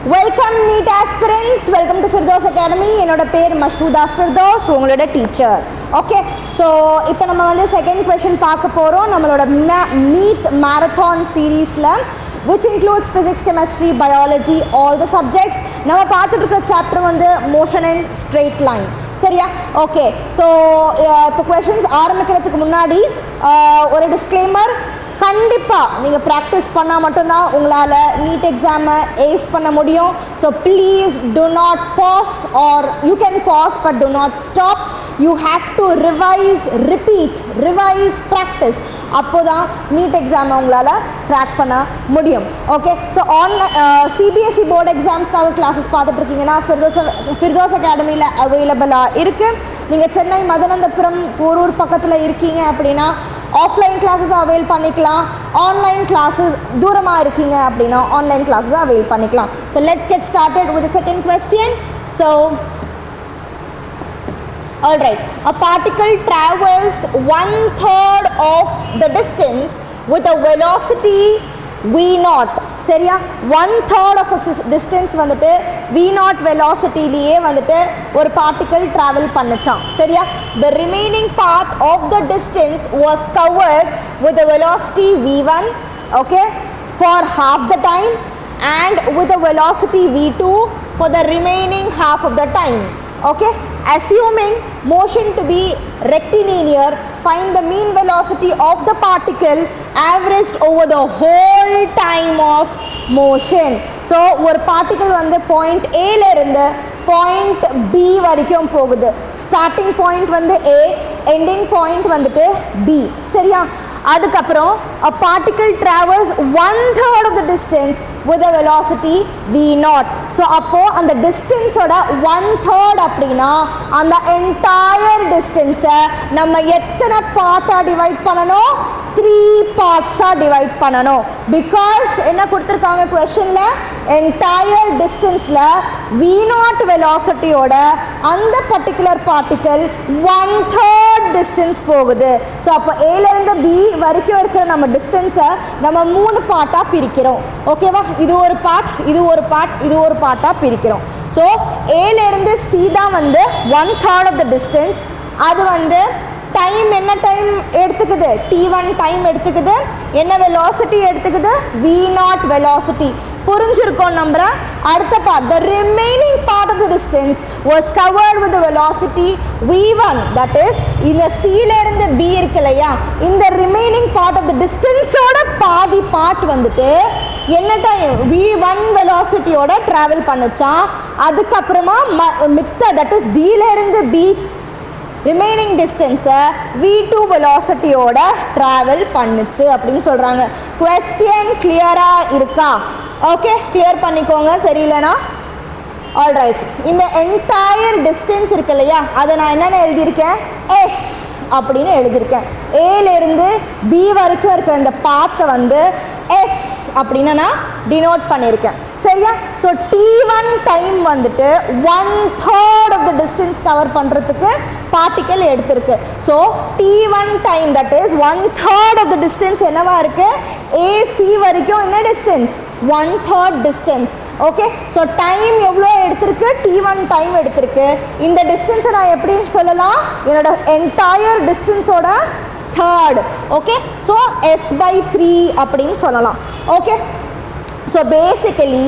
Welcome NEET aspirants, welcome to Firdaus Academy. என்னோட பேர் மஷூதா ஃபிர்தோஸ், உங்களோட டீச்சர். ஓகே, ஸோ இப்போ நம்ம வந்து செகண்ட் கொஷின் பார்க்க போகிறோம் நம்மளோட NEET மேரத்தான் சீரீஸில், which includes physics, chemistry, biology, all the subjects. நம்ம பார்த்துட்டு இருக்கிற சாப்டர் வந்து motion and straight line. சரியா? ஓகே, ஸோ இப்போ கொஷின்ஸ் ஆரம்பிக்கிறதுக்கு முன்னாடி ஒரு டிஸ்க்ளைமர். கண்டிப்பாக நீங்கள் ப்ராக்டிஸ் பண்ணால் மட்டும்தான் உங்களால் நீட் எக்ஸாமை ஏஸ் பண்ண முடியும். So please do not pause, or you can pause but do not stop. You have to revise, repeat, revise, practice. அப்போ தான் நீட் எக்ஸாமை உங்களால் ட்ராக் பண்ண முடியும். Okay, so online CBSE board எக்ஸாம்ஸ்க்காக கிளாஸஸ் பார்த்துட்ருக்கீங்கன்னா ஃபிர்தோஸ் அகாடமியில் அவைலபிளாக இருக்குது. நீங்கள் சென்னை மதனந்தபுரம் போரூர் பக்கத்தில் இருக்கீங்க அப்படின்னா ஆஃப்லைன் கிளாஸஸ் அவைல் பண்ணிக்கலாம். ஆன்லைன் கிளாஸஸ் தூரமாக இருக்கீங்க அப்படின்னா ஆன்லைன் கிளாஸஸ் அவைல் பண்ணிக்கலாம். So let's get started with the second question. So all right, a particle traversed 1/3 of the distance with a velocity v0. சரியா? 1/3 of a distance வந்துட்டு v0 velocityலயே வந்துட்டு ஒரு particle travel பண்ணுச்சாம். சரியா? The remaining part of the distance was covered with a velocity v1, okay, for half the time, and with a velocity v2 for the remaining half of the time. Okay, assuming motion to be rectilinear, find the mean velocity of the particle averaged over the whole time of motion. So ஒரு particle வந்து point ஏல இருந்து point B வரைக்கும் போகுது. Starting point வந்து ஏ, ending point வந்துட்டு B. சரியா? அதுக்கப்புறம் a particle travels 1/3 of the distance with a velocity v0. So அப்போது அந்த டிஸ்டன்ஸோட 1/3 அப்படின்னா அந்த என்டையர் டிஸ்டன்ஸை நம்ம எத்தனை பார்ட்டாக டிவைட் பண்ணணும்? 3 பார்ட்ஸாக டிவைட் பண்ணணும். பிகாஸ் என்ன கொடுத்துருக்காங்க கொஷனில், என்டையர் டிஸ்டன்ஸில் v0 வெலாசிட்டியோட அந்த பர்டிகுலர் பார்ட்டிக்கல் 1/3 டிஸ்டன்ஸ் போகுது. ஸோ அப்போ ஏலேருந்து பி வரைக்கும் இருக்கிற நம்ம டிஸ்டன்ஸை நம்ம 3 பார்ட்டாக பிரிக்கிறோம். ஓகேவா? இது ஒரு பார்ட், இது ஒரு பார்ட், இது ஒரு பார்ட்டாக பிரிக்கிறோம். ஸோ ஏலேருந்து சி தான் வந்து 1/3 ஆஃப் த டிஸ்டன்ஸ். அது வந்து டைம் என்ன டைம் எடுத்துக்குது? t1 டைம் எடுத்துக்குது. என்ன வெலாசிட்டி எடுத்துக்குது? v0 velocity. புரிஞ்சிருக்கோம் நம்புறேன். அடுத்த part, the remaining part of the distance was covered with the velocity v1. that is, இந்த c ல இருந்து b இருக்கு இல்லையா, இந்த remaining part of the distance ஓட பாதி பார்ட் வந்துட்டு என்ன டைம்? v1 வெலாசிட்டியோட travel பண்ணுச்சான். அதுக்கப்புறமா மித்த, that is d ல இருந்து b ரிமைனிங் டிஸ்டன்ஸை v2 வெலாசிட்டியோட ட்ராவல் பண்ணுச்சு அப்படின்னு சொல்கிறாங்க. குவெஸ்டியன் கிளியராக இருக்கா? ஓகே, கிளியர் பண்ணிக்கோங்க தெரியலனா. ஆல்ரைட், இந்த என்டையர் டிஸ்டன்ஸ் இருக்கு இல்லையா, அதை நான் என்னென்ன எழுதியிருக்கேன்? எஸ் அப்படின்னு எழுதியிருக்கேன். ஏலேருந்து பி வரைக்கும் இருக்கிற இந்த பாத்தை வந்து எஸ் அப்படின்னு நான் டினோட் பண்ணியிருக்கேன். சரியா? ஸோ t1 டைம் வந்துட்டு 1/3 ஆஃப் த டிஸ்டன்ஸ் கவர் பண்ணுறதுக்கு பார்ட்டிக்கல் எடுத்திருக்கு. So t1 time, that is 1/3 of the distance என்னவா இருக்குது? ஏசி வரைக்கும் என்ன distance? 1/3 distance. Okay, so time எவ்வளோ எடுத்திருக்கு? t1 டைம் எடுத்திருக்கு. இந்த டிஸ்டன்ஸை நான் எப்படின்னு சொல்லலாம்? என்னோட என்டையர் டிஸ்டன்ஸோட தேர்ட். ஓகே, ஸோ s/3 அப்படின்னு சொல்லலாம். ஓகே, ஸோ பேசிக்கலி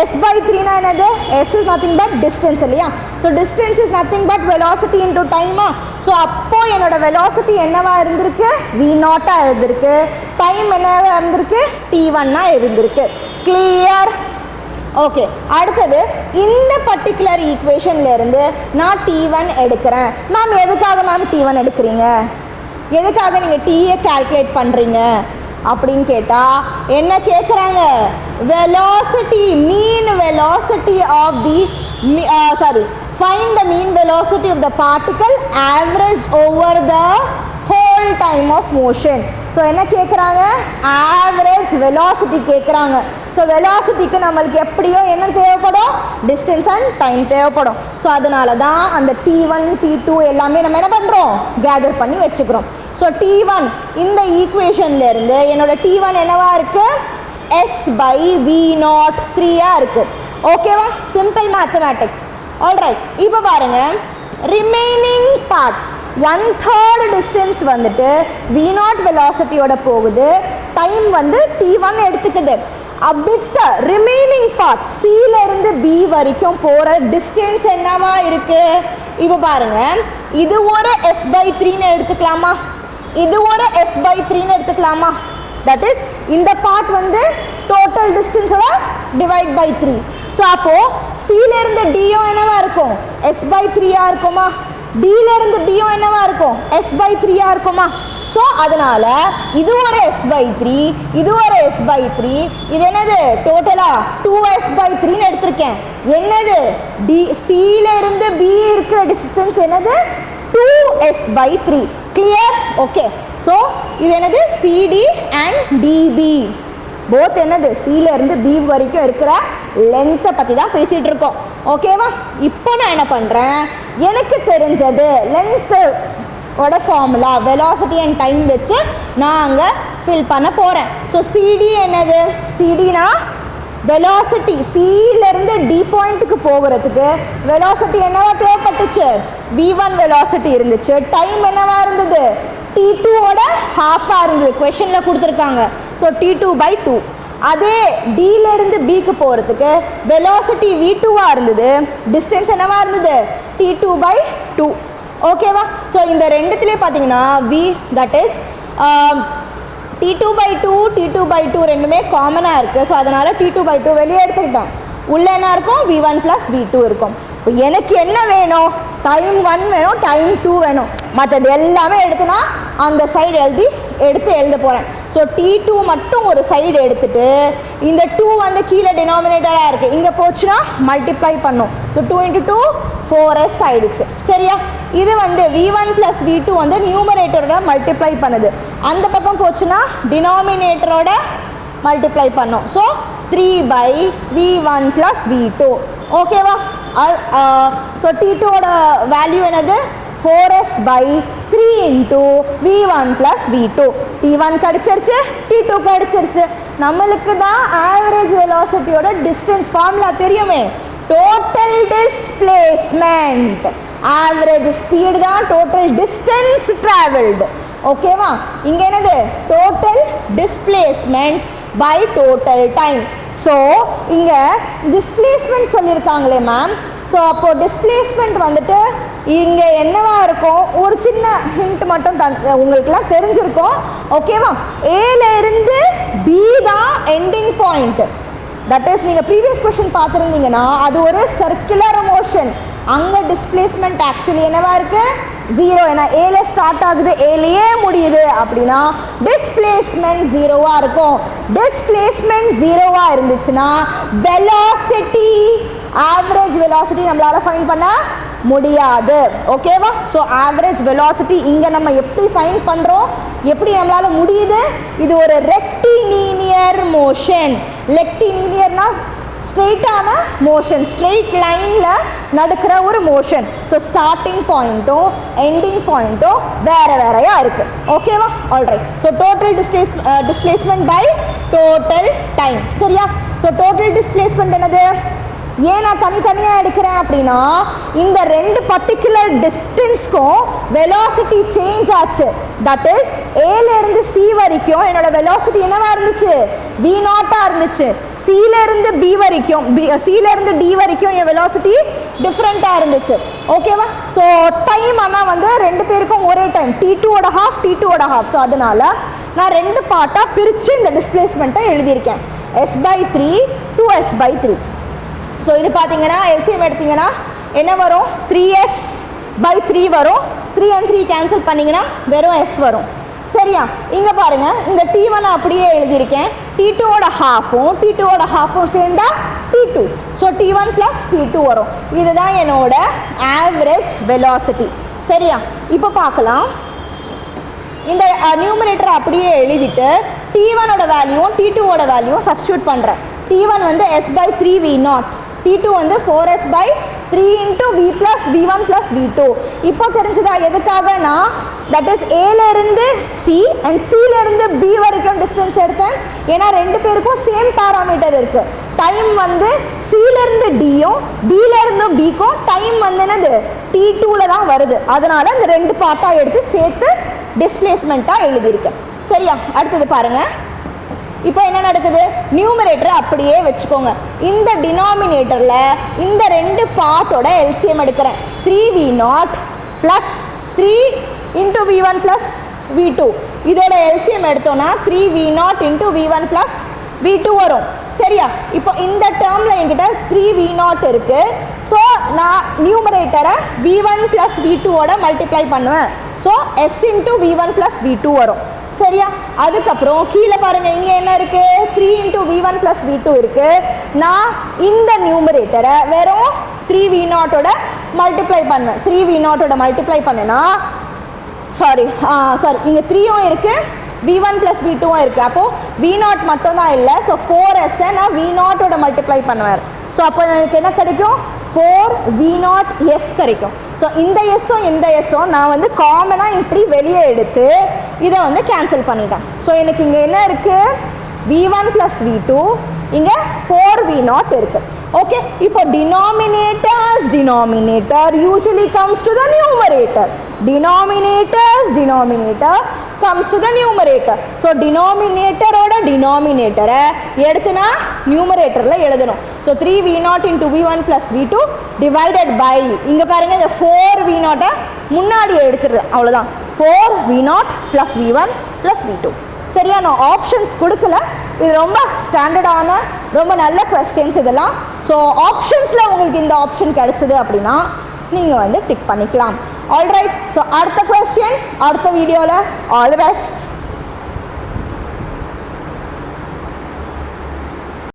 s/3 என்னது? s is nothing but distance இல்லையா? So distance is nothing but velocity into டைமா. ஸோ அப்போ என்னோட வெலாசிட்டி என்னவா இருந்திருக்கு? v0 இருந்திருக்கு. டைம் என்னவா இருந்திருக்கு? t1 இருந்திருக்கு. கிளியர்? ஓகே, அடுத்தது இந்த பர்டிகுலர் ஈக்குவேஷன்ல இருந்து நான் t1 எடுக்கிறேன். மேம் எதுக்காக மேம் t1 எடுக்கிறீங்க? எதுக்காக நீங்கள் டீயை கால்குலேட் பண்ணுறீங்க அப்படின்னு கேட்டால் என்ன கேட்குறாங்க? Velocity, mean velocity of the find the mean velocity of the particle averaged over the whole time of motion. So என்ன கேட்குறாங்க? ஆவரேஜ் வெலாசிட்டி கேட்குறாங்க. ஸோ வெலாசிட்டிக்கு நம்மளுக்கு எப்படியோ என்ன தேவைப்படும்? டிஸ்டன்ஸ் அண்ட் டைம் தேவைப்படும். ஸோ அதனால தான் அந்த t1 t2 எல்லாமே நம்ம என்ன பண்ணுறோம்? கேதர் பண்ணி வச்சுக்கிறோம். ஸோ t1 இந்த ஈக்குவேஷன்லேருந்து என்னோட t1 என்னவா இருக்குது? s/v0 3 இருக்குது. ஓகேவா? Simple mathematics. ஆல்ரைட், இப்போ பாருங்க, ரிமைனிங் பார்ட் 1/3 டிஸ்டன்ஸ் வந்துட்டு v0 வெலாசிட்டியோட போகுது, டைம் வந்து t1 எடுத்துக்குது. அடுத்த ரிமைனிங் பார்ட் சில இருந்து பி வரைக்கும் போகிற டிஸ்டன்ஸ் என்னவா இருக்கு? இப்போ பாருங்க, இது ஒரு s/3ன்னு எடுத்துக்கலாமா? இது ஒரு s/3ன்னு எடுத்துக்கலாமா? தட் இஸ் இந்த பார்ட் வந்து டோட்டல் டிஸ்டன்ஸோட டிவைட் பை 3. ஸோ அப்போது சில இருந்து டியும் என்னவா இருக்கும்? s/3 இருக்குமா? டில இருந்து பியும் என்னவா இருக்கும்? s/3 இருக்குமா? ஸோ அதனால இது ஒரு s/3, இது ஒரு s/3, இது என்னது? டோட்டலா 2s/3ன்னு எடுத்திருக்கேன். என்னது? டி சில இருந்து பி இருக்கிற டிஸ்டன்ஸ் என்னது? 2s/3. கிளியர்? ஓகே. ஸோ இது என்னது? சிடி அண்ட் டிபி போத் என்னது? சில இருந்து பி வரைக்கும் இருக்கிற லென்த்தை பற்றி தான் பேசிகிட்டு இருக்கோம். ஓகேவா? இப்போ நான் என்ன பண்ணுறேன், எனக்கு தெரிஞ்சது லென்த்து ஓட ஃபார்முலா வெலாசிட்டி அண்ட் டைம் வச்சு நான் அங்கே ஃபில் பண்ண போகிறேன். ஸோ சிடி என்னது? சிடினா வெலாசிட்டி, சியிலேருந்து டி பாயிண்ட்டுக்கு போகிறதுக்கு வெலாசிட்டி என்னவா தேவைப்பட்டுச்சு? v1 வெலாசிட்டி இருந்துச்சு. டைம் என்னவா இருந்தது? t2ஓட ஹாஃபாக இருந்தது, கொஷனில் கொடுத்துருக்காங்க. So t2/2. அதே டியிலேருந்து பிக்கு போகிறதுக்கு வெலாசிட்டி v2வாக இருந்தது, டிஸ்டன்ஸ் என்னவா இருந்தது? t2/2. ஓகேவா? ஸோ இந்த ரெண்டுத்துலேயே பார்த்தீங்கன்னா v that is t2/2 t2/2 ரெண்டுமே காமனாக இருக்குது. ஸோ அதனால் t2/2 வெளியே எடுத்துக்கிட்டேன். உள்ளே என்ன இருக்கும்? v1 + v2 இருக்கும். இப்போ எனக்கு என்ன வேணும்? டைம் 1 வேணும், டைம் 2 வேணும். மற்றது எல்லாமே எடுத்துனா அந்த சைடு எடுத்து எழுத போகிறேன். ஸோ t2 மட்டும் ஒரு சைடு எடுத்துட்டு இந்த 2 வந்து கீழே டினாமினேட்டராக இருக்குது, இங்கே போச்சுன்னா மல்டிப்ளை பண்ணும். ஸோ 2 × 2 4s ஆயிடுச்சு. சரியா? இது வந்து v1 + v2 வந்து நியூமரேட்டரோட மல்டிப்ளை பண்ணுது, அந்த பக்கம் போச்சுன்னா டினாமினேட்டரோட மல்டிப்ளை பண்ணும். So 3/v1 + v2. ஓகேவா? ஸோ t2ஓட வேல்யூ என்னது? 4s/3 × v1 + v2. t1 கிடச்சிருச்சு, t2 கிடச்சிருச்சு. நம்மளுக்கு தான் ஆவரேஜ் வெலாசிட்டியோட டிஸ்டன்ஸ் ஃபார்முலா தெரியுமே, டோட்டல் டிஸ்பிளேஸ்மெண்ட். ஆவரேஜ் ஸ்பீடு தான் டோட்டல் டிஸ்டன்ஸ் ட்ராவல்டு. ஓகேவா? இங்கே என்னது? Total displacement by total time. So இங்கே டிஸ்பிளேஸ்மெண்ட் சொல்லியிருக்காங்களே மேம். ஸோ அப்போது டிஸ்பிளேஸ்மெண்ட் வந்துட்டு இங்கே என்னவா இருக்கும்? ஒரு சின்ன ஹிண்ட் மட்டும் உங்களுக்குலாம் தெரிஞ்சிருக்கும். ஓகேவா? ஏலேருந்து பி தான் எண்டிங் பாயிண்ட். தட் இஸ் நீங்கள் ப்ரீவியஸ் கொஷின் பார்த்துருந்தீங்கன்னா அது ஒரு சர்க்குலர் மோஷன். அங்கே டிஸ்பிளேஸ்மெண்ட் ஆக்சுவலி என்னவா இருக்குது? 0. ஏன்னா ஏல ஸ்டார்ட் ஆகுது, ஏலையே முடியுது அப்படின்னா டிஸ்பிளேஸ்மெண்ட் 0வாக இருக்கும். டிஸ்பிளேஸ்மெண்ட் 0வாக இருந்துச்சுன்னா வெலாசிட்டி, ஆவரேஜ் வெலாசிட்டி நம்மளால் ஃபைண்ட் பண்ண முடியாது. ஓகேவா? ஸோ ஆவரேஜ் வெலாசிட்டி இங்கே நம்ம எப்படி ஃபைண்ட் பண்ணுறோம், எப்படி நம்மளால் முடியுது? இது ஒரு ரெக்டிலீனியர் மோஷன். ரெக்டிலீனியர்னா ஸ்ட்ரெயிட்டான மோஷன், ஸ்ட்ரெயிட் லைனில் நடக்கிற ஒரு மோஷன். ஸோ ஸ்டார்டிங் பாயிண்ட்டும் எண்டிங் பாயிண்ட்டும் வேறு வேறையாக இருக்குது. ஓகேவா? Alright. So total displacement by total time. சரியா? ஸோ டோட்டல் டிஸ்பிளேஸ்மெண்ட் என்னது? ஏன் நான் தனித்தனியாக எடுக்கிறேன் அப்படின்னா இந்த ரெண்டு பர்டிகுலர் டிஸ்டன்ஸ்க்கும் வெலாசிட்டி சேஞ்ச் ஆச்சு. தட் இஸ் ஏலேருந்து சி வரைக்கும் என்னோட வெலாசிட்டி என்னவா இருந்துச்சு? v0 இருந்துச்சு. சிலேருந்து பி வரைக்கும், சிலேருந்து டி வரைக்கும் என் வெலாசிட்டி டிஃப்ரெண்ட்டாக இருந்துச்சு. ஓகேவா? ஸோ டைம் ஆனால் வந்து ரெண்டு பேருக்கும் ஒரே டைம், t2ஓட ஹாஃப் t2ஓட ஹாஃப். ஸோ அதனால் நான் ரெண்டு பார்ட்டாக பிரித்து இந்த டிஸ்பிளேஸ்மெண்ட்டை எழுதியிருக்கேன். s/3 2s/3. ஸோ இது பார்த்தீங்கன்னா எல்சிஎம் எடுத்தீங்கன்னா என்ன வரும்? 3s/3 வரும். 3 and 3 கேன்சல் பண்ணிங்கன்னா வெறும் s வரும். சரியா? இங்கே பாருங்கள், இந்த t1 அப்படியே எழுதியிருக்கேன். t2ஓட ஹாஃபும் சேர்ந்தா t2. ஸோ t1 + t2 வரும். இதுதான் என்னோட ஆவரேஜ் வெலாசிட்டி. சரியா? இப்போ பார்க்கலாம். இந்த நியூமரேட்டரை அப்படியே எழுதிட்டு t1ஓட வேல்யூவும் t2ஓட வேல்யூவும் சப்ஸ்டியூட் பண்ணுறேன். t1 வந்து s/3 v0, t2 வந்து 4s/3 × v + v1 + v2. இப்போ தெரிஞ்சதா எதுக்காகனா தட் இஸ் ஏலேருந்து சி அண்ட் சிலேருந்து பி வரைக்கும் டிஸ்டன்ஸ் எடுத்தேன். ஏன்னா ரெண்டு பேருக்கும் சேம் பேராமீட்டர் இருக்குது. டைம் வந்து சிலேருந்து டியும் டிலேருந்தும் பிக்கும் டைம் வந்து என்னது T2ல் தான் வருது. அதனால் இந்த 2 பார்ட்டாக எடுத்து சேர்த்து டிஸ்பிளேஸ்மெண்ட்டாக எழுதியிருக்கேன். சரியா? அடுத்தது பாருங்கள். இப்போ என்ன நடக்குது? நியூமரேட்டரை அப்படியே வச்சுக்கோங்க. இந்த டினாமினேட்டரில் இந்த 2 பார்ட்டோட எல்சிஎம் எடுக்கிறேன். 3v0 plus 3 into v1 plus v2. இதோட எல்சிஎம் எடுத்தோன்னா 3v0 into v1 plus v2 வரும். சரியா? இப்போ இந்த டேர்மில் என்கிட்ட 3v0 இருக்குது. ஸோ நான் நியூமரேட்டரை v1 ப்ளஸ் v2ஓட மல்டிப்ளை பண்ணுவேன். So s into v1 plus v2 வரும். சரியா? அதுக்கப்புறம் கீழே பாருங்கள், இங்கே என்ன இருக்குது? 3 இன்ட்டு v1 ப்ளஸ் v2 இருக்குது. நான் இந்த நியூமரேட்டரை வெறும் 3v0ஓட மல்டிப்ளை பண்ணுவேன். 3v0ஓட மல்டிப்ளை பண்ணேன்னா சாரி இங்கே 3யும் இருக்குது, v1 ப்ளஸ் v2வும் இருக்குது. அப்போது v0 மட்டும் தான் இல்லை. ஸோ 4s நான் v0ஓட மல்டிப்ளை பண்ணுவேன். ஸோ அப்போ எனக்கு என்ன கிடைக்கும்? 4v0s கிடைக்கும். ஸோ இந்த எஸ்ஸும் இந்த எஸ்ஸும் நான் வந்து காமனாக இப்படி வெளியே எடுத்து இதை வந்து கேன்சல் பண்ணிட்டேன். ஸோ எனக்கு இங்கே என்ன இருக்குது? v1 ப்ளஸ் v2, இங்கே 4v0 இருக்குது. ஓகே, இப்போ denominator usually comes to the numerator. Denominator comes to the numerator. So denominatorோட denominatorரை எடுத்துனா numeratorல எழுதணும். So 3v0 into v1 plus v2 divided by, இங்க பாருங்க இந்த 4v0 முன்னாடி எடுத்துரு, அவ்வளோதான். 4v0 plus v1 plus v2. சரியா? நான் ஆப்ஷன்ஸ் கொடுக்கல. இது ரொம்ப ஸ்டாண்டர்டான ரொம்ப நல்ல கொஸ்டின்ஸ் இதெல்லாம். ஸோ ஆப்ஷன்ஸில் உங்களுக்கு இந்த ஆப்ஷன் கிடைச்சது அப்படின்னா நீங்கள் வந்து டிக் பண்ணிக்கலாம். ஆல்ரைட். ஸோ அடுத்த கொஸ்டின் அடுத்த வீடியோவில். All the best.